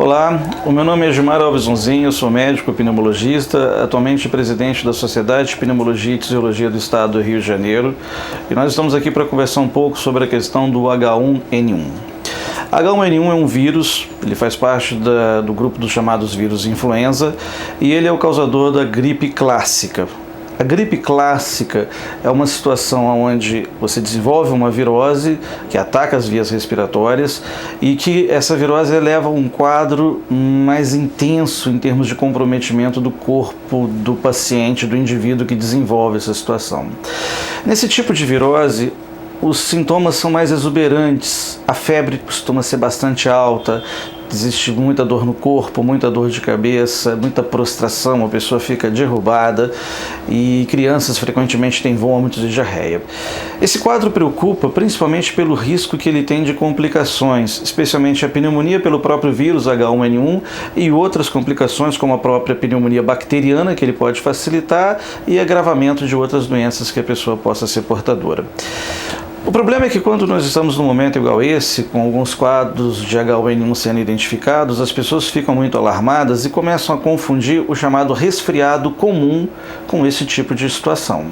Olá, o meu nome é Gilmar Alves Unzinho, eu sou médico pneumologista, atualmente presidente da Sociedade de Pneumologia e Fisiologia do Estado do Rio de Janeiro, e nós estamos aqui para conversar um pouco sobre a questão do H1N1. H1N1 é um vírus, ele faz parte do grupo dos chamados vírus influenza e ele é o causador da gripe clássica. A gripe clássica é uma situação onde você desenvolve uma virose que ataca as vias respiratórias e que essa virose leva a um quadro mais intenso em termos de comprometimento do corpo do paciente, do indivíduo que desenvolve essa situação. Nesse tipo de virose, os sintomas são mais exuberantes, a febre costuma ser bastante alta, existe muita dor no corpo, muita dor de cabeça, muita prostração, a pessoa fica derrubada e crianças frequentemente têm vômitos e diarreia. Esse quadro preocupa principalmente pelo risco que ele tem de complicações, especialmente a pneumonia pelo próprio vírus H1N1 e outras complicações como a própria pneumonia bacteriana que ele pode facilitar e agravamento de outras doenças que a pessoa possa ser portadora. O problema é que quando nós estamos num momento igual esse, com alguns quadros de H1N1 sendo identificados, as pessoas ficam muito alarmadas e começam a confundir o chamado resfriado comum com esse tipo de situação.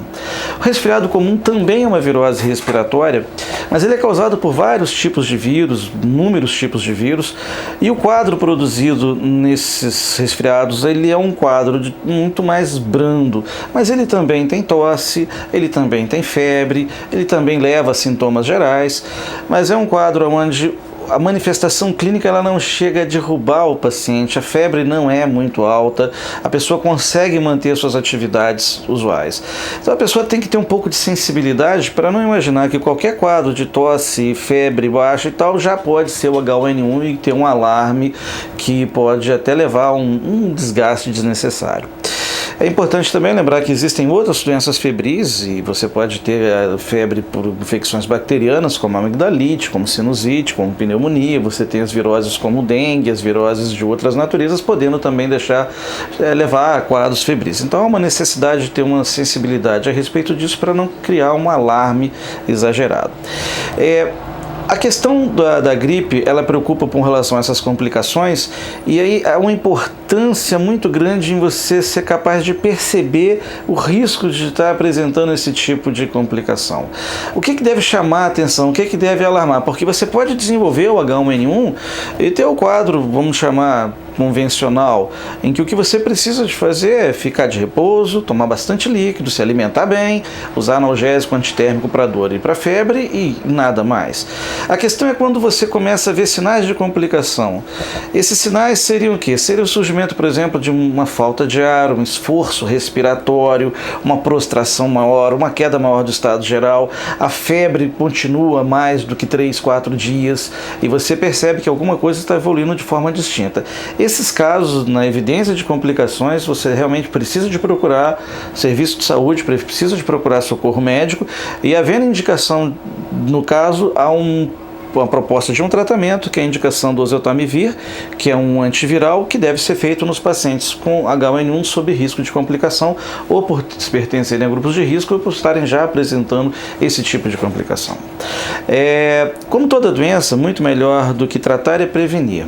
O resfriado comum também é uma virose respiratória, mas ele é causado por vários tipos de vírus, inúmeros tipos de vírus, e o quadro produzido nesses resfriados, ele é um quadro muito mais brando, mas ele também tem tosse, ele também tem febre, ele também leva a sintomas gerais, mas é um quadro onde a manifestação clínica ela não chega a derrubar o paciente, a febre não é muito alta, a pessoa consegue manter suas atividades usuais. Então a pessoa tem que ter um pouco de sensibilidade para não imaginar que qualquer quadro de tosse, febre baixa e tal já pode ser o H1N1 e ter um alarme que pode até levar a um desgaste desnecessário. É importante também lembrar que existem outras doenças febris e você pode ter a febre por infecções bacterianas, como amigdalite, como sinusite, como pneumonia, você tem as viroses como dengue, as viroses de outras naturezas, podendo também levar a quadros febris. Então há uma necessidade de ter uma sensibilidade a respeito disso para não criar um alarme exagerado. A questão da gripe, ela preocupa com relação a essas complicações e aí há uma importância muito grande em você ser capaz de perceber o risco de estar apresentando esse tipo de complicação. O que deve chamar a atenção, o que deve alarmar? Porque você pode desenvolver o H1N1 e ter o quadro, vamos chamar, convencional, em que o que você precisa de fazer é ficar de repouso, tomar bastante líquido, se alimentar bem, usar analgésico antitérmico para dor e para febre e nada mais. A questão é quando você começa a ver sinais de complicação. Esses sinais seriam o quê? Seria o surgimento, por exemplo, de uma falta de ar, um esforço respiratório, uma prostração maior, uma queda maior do estado geral, a febre continua mais do que 3, 4 dias e você percebe que alguma coisa está evoluindo de forma distinta. Esses casos, na evidência de complicações, você realmente precisa de procurar serviço de saúde, precisa de procurar socorro médico e havendo indicação, no caso, há uma proposta de um tratamento, que é a indicação do oseltamivir, que é um antiviral que deve ser feito nos pacientes com H1N1 sob risco de complicação, ou por pertencerem a grupos de risco, ou por estarem já apresentando esse tipo de complicação. Como toda doença, muito melhor do que tratar é prevenir.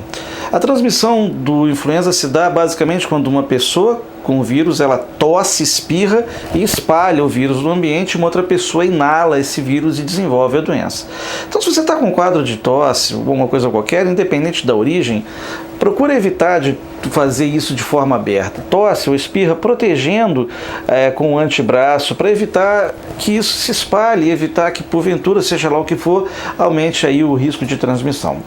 A transmissão do influenza se dá basicamente quando uma pessoa com o vírus, ela tosse, espirra e espalha o vírus no ambiente, uma outra pessoa inala esse vírus e desenvolve a doença. Então, se você está com um quadro de tosse ou alguma coisa qualquer, independente da origem, procure evitar de fazer isso de forma aberta. Tosse ou espirra protegendo com o antebraço para evitar que isso se espalhe, evitar que porventura, seja lá o que for, aumente aí o risco de transmissão.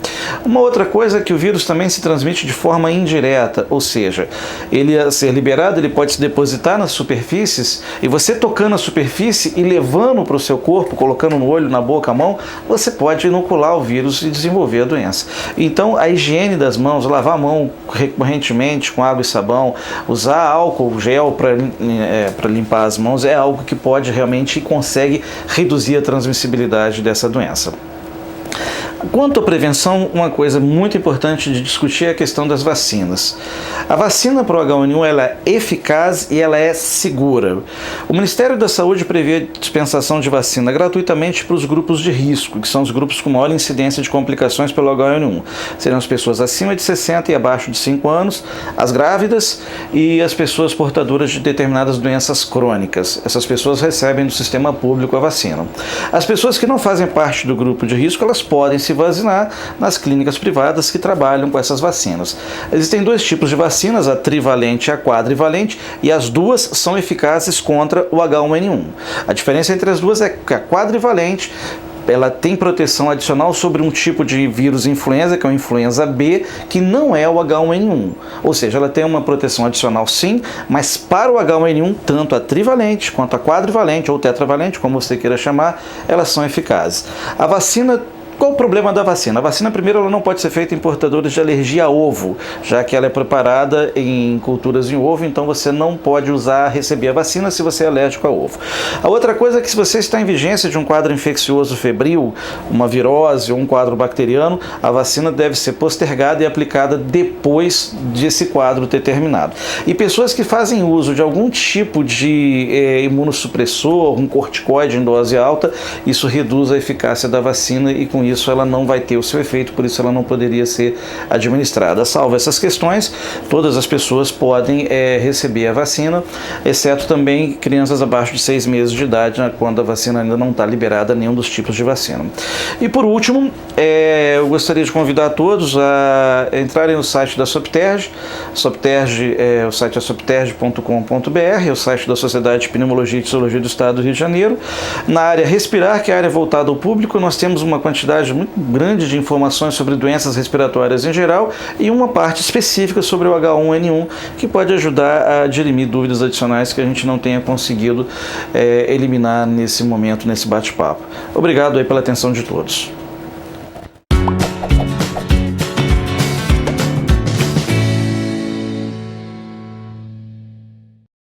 Uma outra coisa é que o vírus também se transmite de forma indireta, ou seja, ele a ser liberado, ele pode se depositar nas superfícies e você tocando a superfície e levando para o seu corpo, colocando no olho, na boca, a mão, você pode inocular o vírus e desenvolver a doença. Então, a higiene das mãos, lavar a mão recorrentemente com água e sabão, usar álcool gel para limpar as mãos é algo que pode realmente e consegue reduzir a transmissibilidade dessa doença. Quanto à prevenção, uma coisa muito importante de discutir é a questão das vacinas. A vacina para o H1N1 ela é eficaz e ela é segura. O Ministério da Saúde prevê dispensação de vacina gratuitamente para os grupos de risco, que são os grupos com maior incidência de complicações pelo H1N1. Seriam as pessoas acima de 60 e abaixo de 5 anos, as grávidas e as pessoas portadoras de determinadas doenças crônicas. Essas pessoas recebem do sistema público a vacina. As pessoas que não fazem parte do grupo de risco, elas podem se vacinar nas clínicas privadas que trabalham com essas vacinas. Existem dois tipos de vacinas, a trivalente e a quadrivalente, e as duas são eficazes contra o H1N1. A diferença entre as duas é que a quadrivalente ela tem proteção adicional sobre um tipo de vírus influenza, que é o influenza B, que não é o H1N1. Ou seja, ela tem uma proteção adicional sim, mas para o H1N1, tanto a trivalente quanto a quadrivalente ou tetravalente, como você queira chamar, elas são eficazes. A vacina. Qual o problema da vacina? A vacina, primeiro, ela não pode ser feita em portadores de alergia a ovo, já que ela é preparada em culturas em ovo, então você não pode receber a vacina se você é alérgico a ovo. A outra coisa é que se você está em vigência de um quadro infeccioso febril, uma virose ou um quadro bacteriano, a vacina deve ser postergada e aplicada depois desse quadro ter terminado. E pessoas que fazem uso de algum tipo de imunossupressor, um corticoide em dose alta, isso reduz a eficácia da vacina e com isso ela não vai ter o seu efeito, por isso ela não poderia ser administrada. Salvo essas questões, todas as pessoas podem receber a vacina, exceto também crianças abaixo de 6 meses de idade, né, quando a vacina ainda não está liberada, nenhum dos tipos de vacina. E por último, eu gostaria de convidar todos a entrarem no site da Sopterj. O site é sopterj.com.br, é o site da Sociedade de Pneumologia e Tisiologia do Estado do Rio de Janeiro. Na área Respirar, que é a área voltada ao público, nós temos uma quantidade muito grande de informações sobre doenças respiratórias em geral e uma parte específica sobre o H1N1 que pode ajudar a dirimir dúvidas adicionais que a gente não tenha conseguido eliminar nesse momento, nesse bate-papo. Obrigado aí pela atenção de todos.